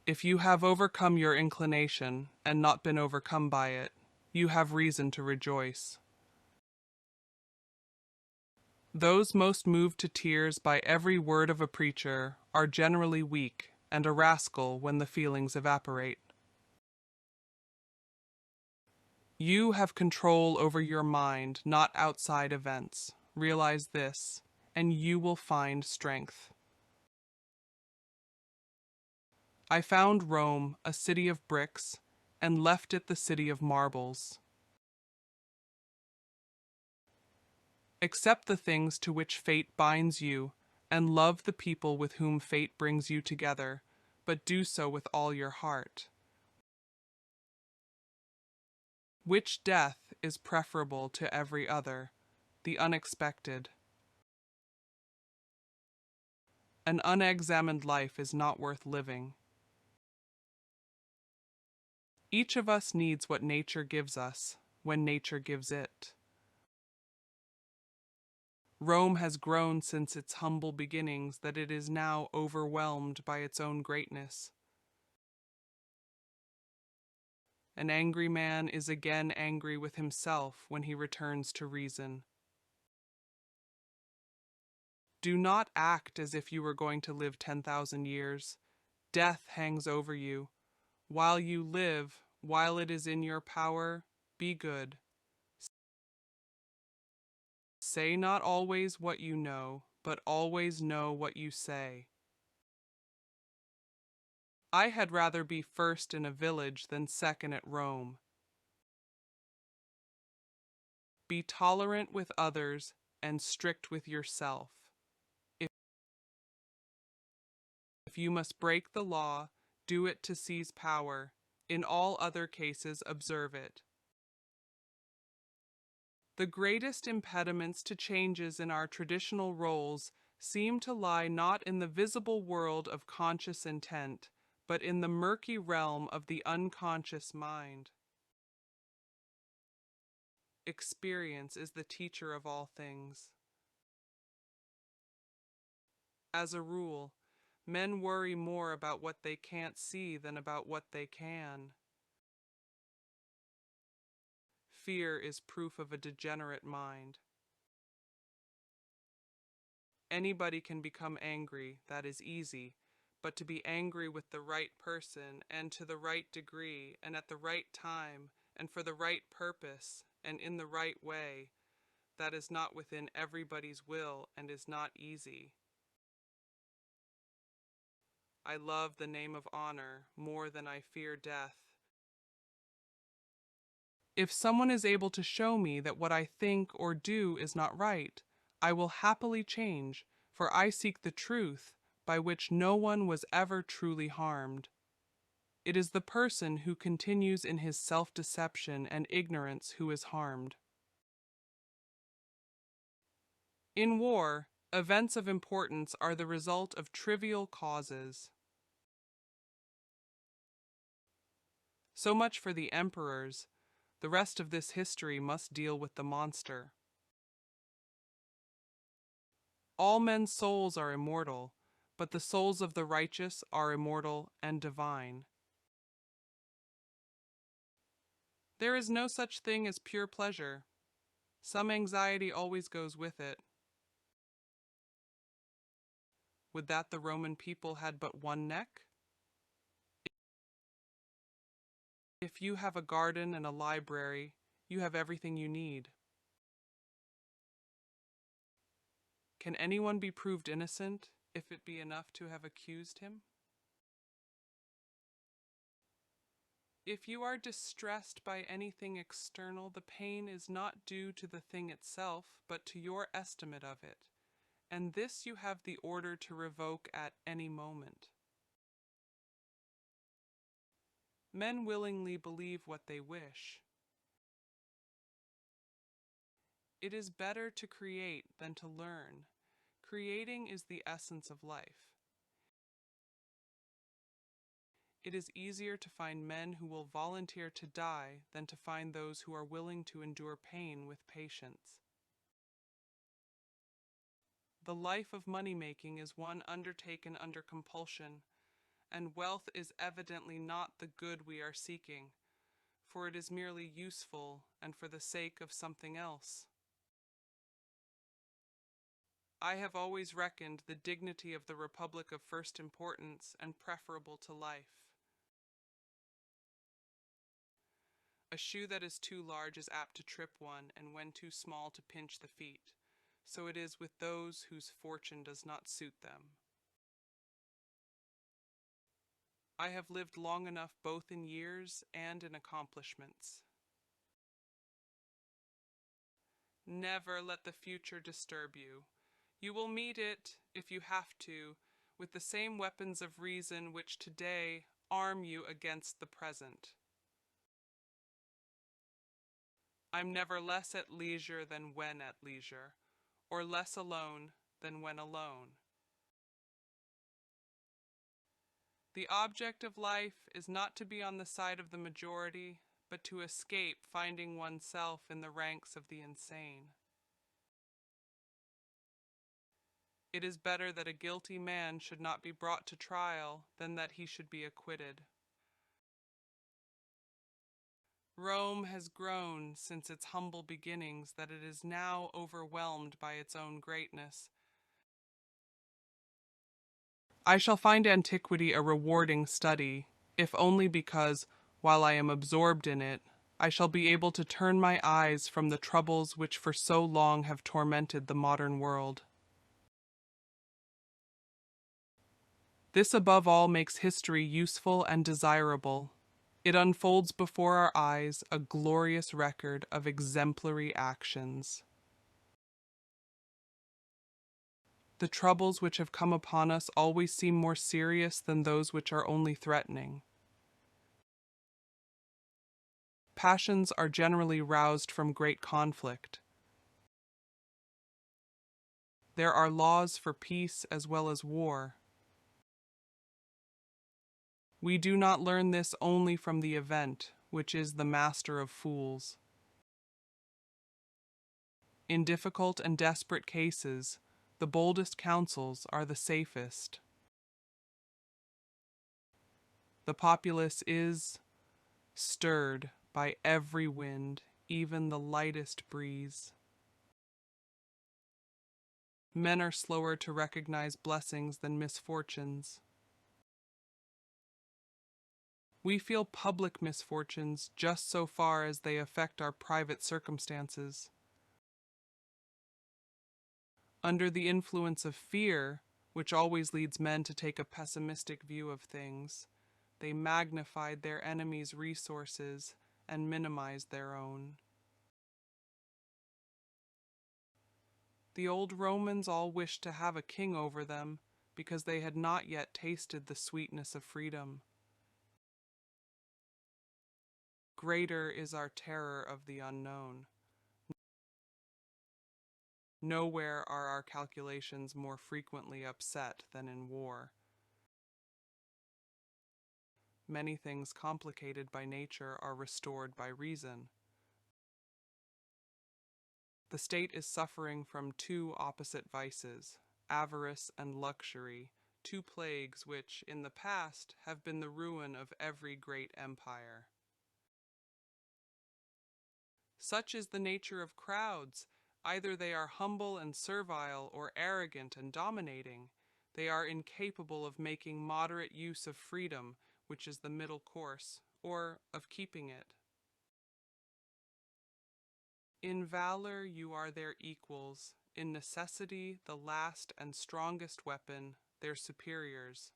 If you have overcome your inclination and not been overcome by it, you have reason to rejoice. Those most moved to tears by every word of a preacher are generally weak and a rascal when the feelings evaporate. You have control over your mind, not outside events. Realize this, and you will find strength. I found Rome a city of bricks, and left it the city of marbles. Accept the things to which fate binds you, and love the people with whom fate brings you together, but do so with all your heart. Which death is preferable to every other? The unexpected. An unexamined life is not worth living. Each of us needs what nature gives us, when nature gives it. Rome has grown since its humble beginnings that it is now overwhelmed by its own greatness. An angry man is again angry with himself when he returns to reason. Do not act as if you were going to live 10,000 years. Death hangs over you. While you live, while it is in your power, be good. Say not always what you know, but always know what you say. I had rather be first in a village than second at Rome. Be tolerant with others and strict with yourself. If you must break the law, do it to seize power. In all other cases, observe it. The greatest impediments to changes in our traditional roles seem to lie not in the visible world of conscious intent, but in the murky realm of the unconscious mind. Experience is the teacher of all things. As a rule, men worry more about what they can't see than about what they can. Fear is proof of a degenerate mind. Anybody can become angry, that is easy, but to be angry with the right person and to the right degree and at the right time and for the right purpose and in the right way, that is not within everybody's will and is not easy. I love the name of honor more than I fear death. If someone is able to show me that what I think or do is not right, I will happily change, for I seek the truth, by which no one was ever truly harmed. It is the person who continues in his self-deception and ignorance who is harmed. In war, events of importance are the result of trivial causes. So much for the emperors. The rest of this history must deal with the monster. All men's souls are immortal, but the souls of the righteous are immortal and divine. There is no such thing as pure pleasure. Some anxiety always goes with it. Would that the Roman people had but one neck? If you have a garden and a library, you have everything you need. Can anyone be proved innocent if it be enough to have accused him? If you are distressed by anything external, the pain is not due to the thing itself, but to your estimate of it, and this you have the order to revoke at any moment. Men willingly believe what they wish. It is better to create than to learn. Creating is the essence of life. It is easier to find men who will volunteer to die than to find those who are willing to endure pain with patience. The life of money-making is one undertaken under compulsion, and wealth is evidently not the good we are seeking, for it is merely useful and for the sake of something else. I have always reckoned the dignity of the Republic of first importance and preferable to life. A shoe that is too large is apt to trip one, and when too small to pinch the feet. So it is with those whose fortune does not suit them. I have lived long enough both in years and in accomplishments. Never let the future disturb you. You will meet it, if you have to, with the same weapons of reason which today arm you against the present. I'm never less at leisure than when at leisure, or less alone than when alone. The object of life is not to be on the side of the majority, but to escape finding oneself in the ranks of the insane. It is better that a guilty man should not be brought to trial than that he should be acquitted. Rome has grown since its humble beginnings that it is now overwhelmed by its own greatness. I shall find antiquity a rewarding study, if only because, while I am absorbed in it, I shall be able to turn my eyes from the troubles which for so long have tormented the modern world. This above all makes history useful and desirable. It unfolds before our eyes a glorious record of exemplary actions. The troubles which have come upon us always seem more serious than those which are only threatening. Passions are generally roused from great conflict. There are laws for peace as well as war. We do not learn this only from the event, which is the master of fools. In difficult and desperate cases, the boldest counsels are the safest. The populace is stirred by every wind, even the lightest breeze. Men are slower to recognize blessings than misfortunes. We feel public misfortunes just so far as they affect our private circumstances. Under the influence of fear, which always leads men to take a pessimistic view of things, they magnified their enemies' resources and minimized their own. The old Romans all wished to have a king over them because they had not yet tasted the sweetness of freedom. Greater is our terror of the unknown. Nowhere are our calculations more frequently upset than in war. Many things complicated by nature are restored by reason. The state is suffering from two opposite vices, avarice and luxury, two plagues which, in the past, have been the ruin of every great empire. Such is the nature of crowds. Either they are humble and servile or arrogant and dominating. They are incapable of making moderate use of freedom, which is the middle course, or of keeping it. In valor you are their equals, in necessity the last and strongest weapon, their superiors.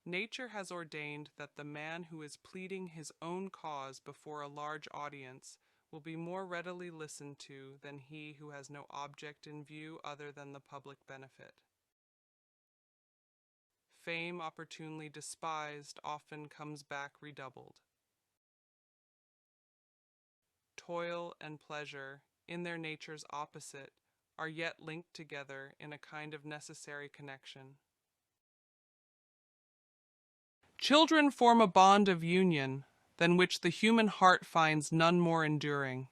Nature has ordained that the man who is pleading his own cause before a large audience will be more readily listened to than he who has no object in view other than the public benefit. Fame opportunely despised often comes back redoubled. Toil and pleasure, in their natures opposite, are yet linked together in a kind of necessary connection. Children form a bond of union than which the human heart finds none more enduring.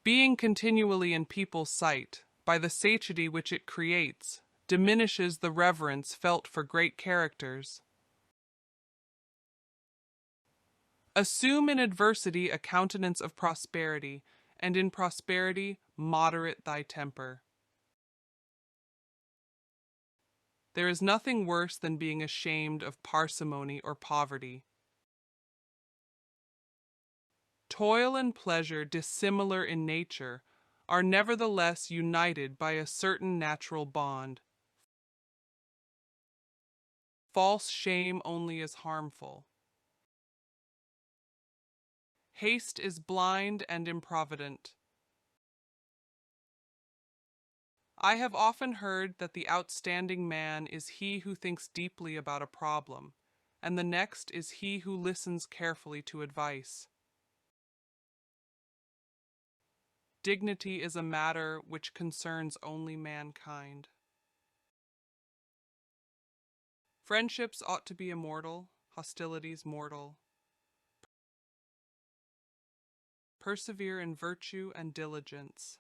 Being continually in people's sight, by the satiety which it creates, diminishes the reverence felt for great characters. Assume in adversity a countenance of prosperity, and in prosperity moderate thy temper. There is nothing worse than being ashamed of parsimony or poverty. Toil and pleasure, dissimilar in nature, are nevertheless united by a certain natural bond. False shame only is harmful. Haste is blind and improvident. I have often heard that the outstanding man is he who thinks deeply about a problem, and the next is he who listens carefully to advice. Dignity is a matter which concerns only mankind. Friendships ought to be immortal, hostilities mortal. Persevere in virtue and diligence.